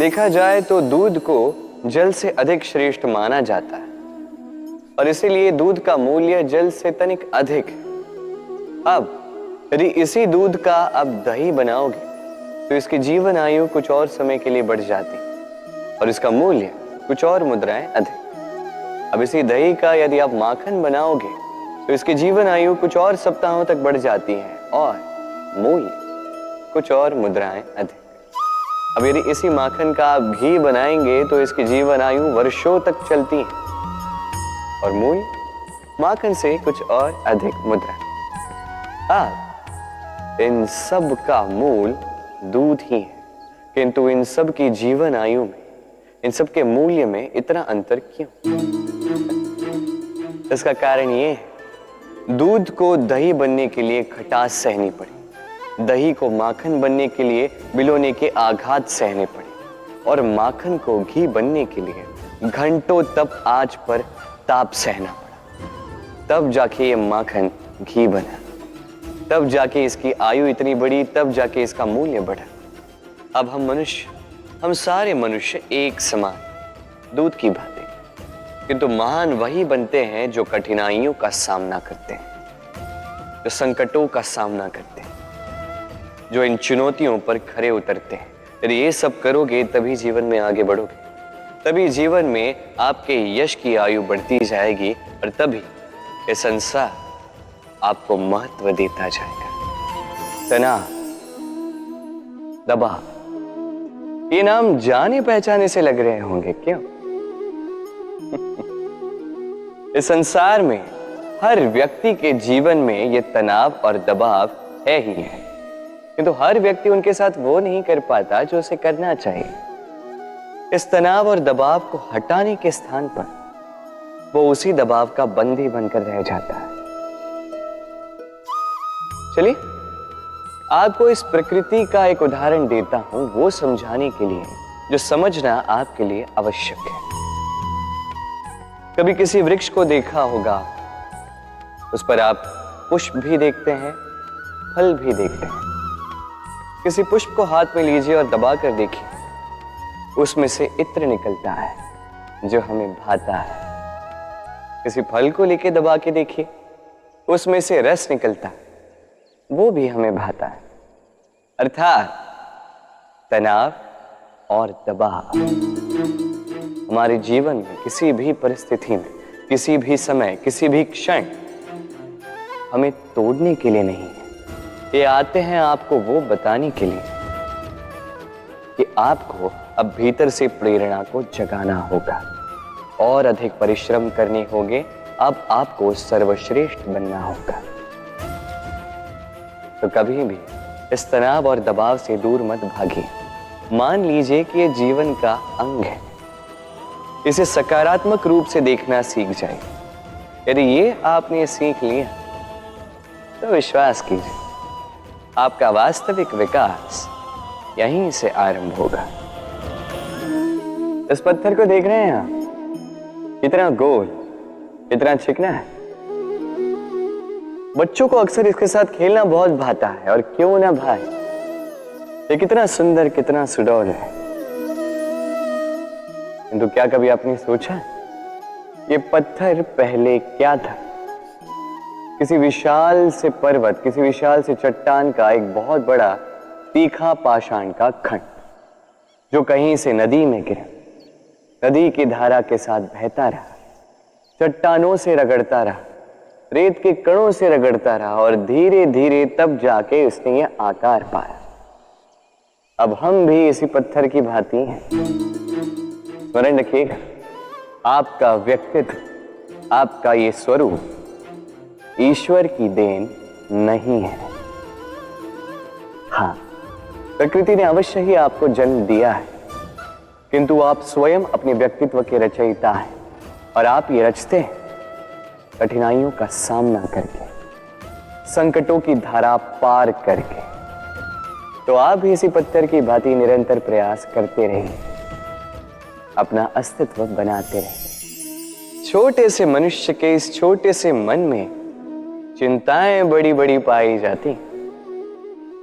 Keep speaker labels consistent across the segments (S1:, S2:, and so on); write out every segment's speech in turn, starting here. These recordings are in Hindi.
S1: देखा जाए तो दूध को जल से अधिक श्रेष्ठ माना जाता है और इसीलिए दूध का मूल्य जल से तनिक अधिक है। अब यदि इसी दूध का अब दही बनाओगे तो इसकी जीवन आयु कुछ और समय के लिए बढ़ जाती और इसका मूल्य कुछ और मुद्राएं अधिक। अब इसी दही का यदि आप माखन बनाओगे तो इसकी जीवन आयु कुछ और सप्ताहों तक बढ़ जाती है और मूल्य कुछ और मुद्राएं अधिक। अब यदि इसी माखन का आप घी बनाएंगे तो इसकी जीवन आयु वर्षों तक चलती है और मूल्य माखन से कुछ और अधिक मुद्रा। अब इन सब का मूल दूध ही है, किंतु इन सब की जीवन आयु में, इन सब के मूल्य में इतना अंतर क्यों? इसका कारण ये है, दूध को दही बनने के लिए खटास सहनी पड़ी, दही को माखन बनने के लिए बिलोने के आघात सहने पड़े और माखन को घी बनने के लिए घंटों तप आंच पर ताप सहना पड़ा। तब जाके ये माखन घी बना, तब जाके इसकी आयु इतनी बड़ी, तब जाके इसका मूल्य बढ़ा। अब हम सारे मनुष्य एक समान दूध की भांति, किंतु महान वही बनते हैं जो कठिनाइयों का सामना करते हैं, जो संकटों का सामना करते हैं, जो इन चुनौतियों पर खरे उतरते हैं। यदि ये सब करोगे तभी जीवन में आगे बढ़ोगे, तभी जीवन में आपके यश की आयु बढ़ती जाएगी और तभी ये संसार आपको महत्व देता जाएगा। तनाव, दबाव, ये नाम जाने पहचाने से लग रहे होंगे, क्यों? इस संसार में हर व्यक्ति के जीवन में ये तनाव और दबाव है ही है, किंतु हर व्यक्ति उनके साथ वो नहीं कर पाता जो उसे करना चाहिए। इस तनाव और दबाव को हटाने के स्थान पर वो उसी दबाव का बंदी बनकर रह जाता है। चलिए आपको इस प्रकृति का एक उदाहरण देता हूं, वो समझाने के लिए जो समझना आपके लिए आवश्यक है। कभी किसी वृक्ष को देखा होगा, उस पर आप पुष्प भी देखते हैं, फल भी देखते हैं। किसी पुष्प को हाथ में लीजिए और दबा कर देखिए, उसमें से इत्र निकलता है जो हमें भाता है। किसी फल को लेके दबा के देखिए, उसमें से रस निकलता है, वो भी हमें भाता है। अर्थात तनाव और दबाव हमारे जीवन में किसी भी परिस्थिति में, किसी भी समय, किसी भी क्षण हमें तोड़ने के लिए नहीं है। ये आते हैं आपको वो बताने के लिए कि आपको अब भीतर से प्रेरणा को जगाना होगा और अधिक परिश्रम करने होंगे। अब आपको सर्वश्रेष्ठ बनना होगा। तो कभी भी इस तनाव और दबाव से दूर मत भागिए। मान लीजिए कि ये जीवन का अंग है, इसे सकारात्मक रूप से देखना सीख जाए। यदि ये आपने सीख लिया तो विश्वास कीजिए, आपका वास्तविक विकास यहीं से आरंभ होगा। इस पत्थर को देख रहे हैं आप, इतना गोल, इतना चिकना है। बच्चों को अक्सर इसके साथ खेलना बहुत भाता है, और क्यों ना भाई, ये कितना सुंदर, कितना सुडौल है। किंतु क्या कभी आपने सोचा ये पत्थर पहले क्या था? किसी विशाल से पर्वत, किसी विशाल से चट्टान का एक बहुत बड़ा तीखा पाषाण का खंड, जो कहीं से नदी में गिरा, नदी की धारा के साथ बहता रहा, चट्टानों से रगड़ता रहा, रेत के कणों से रगड़ता रहा और धीरे धीरे तब जाके उसने ये आकार पाया। अब हम भी इसी पत्थर की भांति हैं। स्मरण रखिएगा, आपका व्यक्तित्व, आपका ये स्वरूप ईश्वर की देन नहीं है। हाँ, प्रकृति ने अवश्य ही आपको जन्म दिया है, किंतु आप स्वयं अपने व्यक्तित्व के रचयिता हैं और आप ये रचते हैं कठिनाइयों का सामना करके, संकटों की धारा पार करके। तो आप भी इसी पत्थर की भांति निरंतर प्रयास करते रहिए, अपना अस्तित्व बनाते रहिए। छोटे से मनुष्य के इस छोटे से मन में चिंताएं बड़ी बड़ी पाई जाती।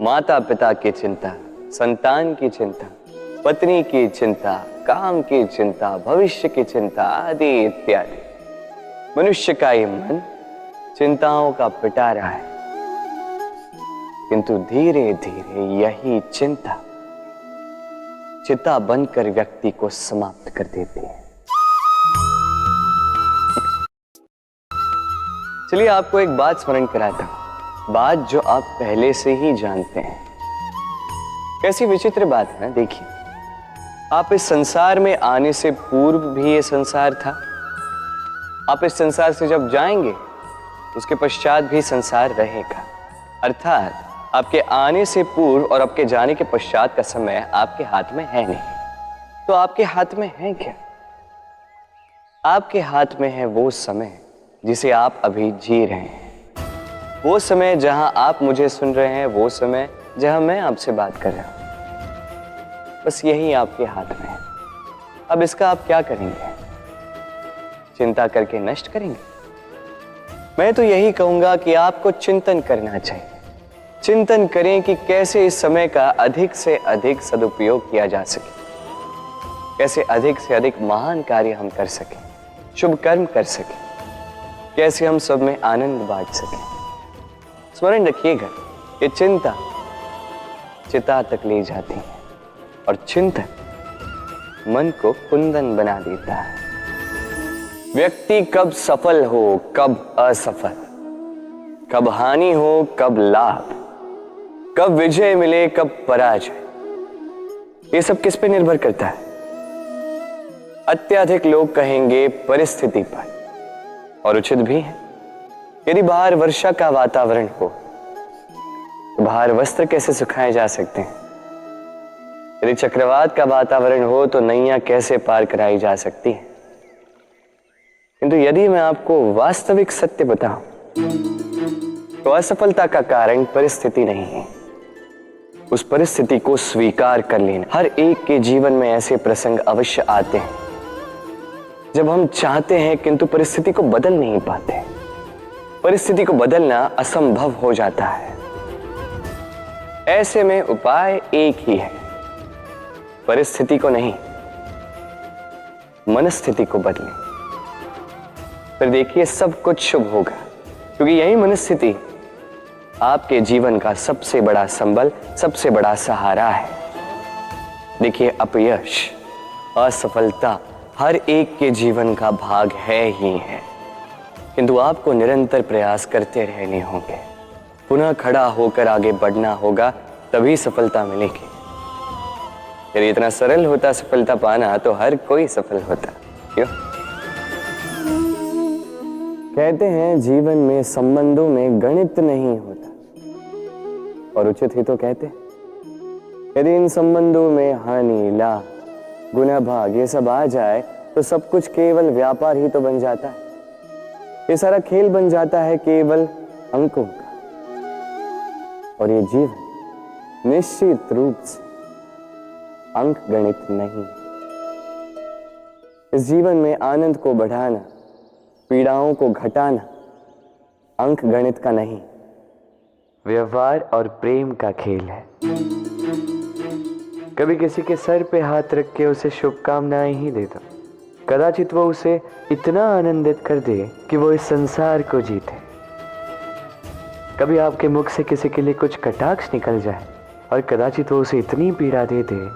S1: माता पिता की चिंता, संतान की चिंता, पत्नी की चिंता, काम की चिंता, भविष्य की चिंता आदि इत्यादि। मनुष्य का ये मन चिंताओं का पिटारा है, किंतु धीरे धीरे यही चिंता चिता बनकर व्यक्ति को समाप्त कर देती है। चलिए आपको एक बात स्मरण कराता हूं, बात जो आप पहले से ही जानते हैं। कैसी विचित्र बात है ना, देखिए आप इस संसार में आने से पूर्व भी ये संसार था, आप इस संसार से जब जाएंगे उसके पश्चात भी संसार रहेगा। अर्थात आपके आने से पूर्व और आपके जाने के पश्चात का समय आपके हाथ में है नहीं। तो आपके हाथ में है क्या? आपके हाथ में है वो समय जिसे आप अभी जी रहे हैं, वो समय जहां आप मुझे सुन रहे हैं, वो समय जहां मैं आपसे बात कर रहा हूं। बस यही आपके हाथ में है। अब इसका आप क्या करेंगे? चिंता करके नष्ट करेंगे? मैं तो यही कहूंगा कि आपको चिंतन करना चाहिए। चिंतन करें कि कैसे इस समय का अधिक से अधिक सदुपयोग किया जा सके, कैसे अधिक से अधिक महान कार्य हम कर सकें, शुभ कर्म कर सकें, कैसे हम सब में आनंद बांट सकें। स्मरण रखिएगा, ये चिंता चिता तक ले जाती है और चिंतन मन को कुंदन बना देता है। व्यक्ति कब सफल हो, कब असफल, कब हानि हो, कब लाभ, कब विजय मिले, कब पराजय, ये सब किस पे निर्भर करता है? अत्यधिक लोग कहेंगे परिस्थिति पर, और उचित भी है। यदि बाहर वर्षा का वातावरण हो तो बाहर वस्त्र कैसे सुखाए जा सकते हैं? यदि चक्रवात का वातावरण हो तो नैया कैसे पार कराई जा सकती है? किंतु यदि मैं आपको वास्तविक सत्य बताऊं तो असफलता का कारण परिस्थिति नहीं है। उस परिस्थिति को स्वीकार कर लेना। हर एक के जीवन में ऐसे प्रसंग अवश्य आते हैं जब हम चाहते हैं किंतु परिस्थिति को बदल नहीं पाते। परिस्थिति को बदलना असंभव हो जाता है। ऐसे में उपाय एक ही है, परिस्थिति को नहीं, मनस्थिति को बदलें। फिर देखिए सब कुछ शुभ होगा, क्योंकि यही मनस्थिति आपके जीवन का सबसे बड़ा संबल, सबसे बड़ा सहारा है। देखिए अपयश, असफलता हर एक के जीवन का भाग है ही है, किंतु आपको निरंतर प्रयास करते रहने होंगे। पुनः खड़ा होकर आगे बढ़ना होगा, तभी सफलता मिलेगी। यदि इतना सरल होता सफलता पाना तो हर कोई सफल होता। क्यों? कहते हैं जीवन में संबंधों में गणित नहीं होता, और उचित ही तो कहते हैं। यदि इन संबंधों में हानि, लाभ, गुना, भाग ये सब आ जाए तो सब कुछ केवल व्यापार ही तो बन जाता है। ये सारा खेल बन जाता है केवल अंकों का, और ये जीवन निश्चित रूप से अंक गणित नहीं। इस जीवन में आनंद को बढ़ाना, पीड़ाओं को घटाना अंक गणित का नहीं, व्यवहार और प्रेम का खेल है। कभी किसी के सर पे हाथ रख के उसे शुभकामनाएं ही दे दो, कदाचित वो उसे इतना आनंदित कर दे कि वो इस संसार को जीते। कभी आपके मुख से किसी के लिए कुछ कटाक्ष निकल जाए और कदाचित वो उसे इतनी पीड़ा दे दे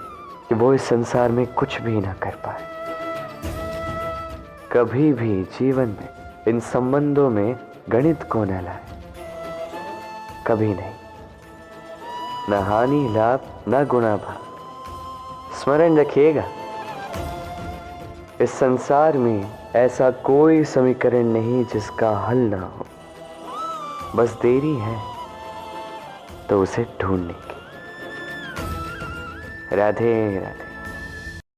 S1: कि वो इस संसार में कुछ भी ना कर पाए। कभी भी जीवन में इन संबंधों में गणित को न लाए, कभी नहीं। न हानि लाभ, न गुणा भाग। स्मरण रखिएगा, इस संसार में ऐसा कोई समीकरण नहीं जिसका हल ना हो। बस देरी है तो उसे ढूंढने की। राधे राधे।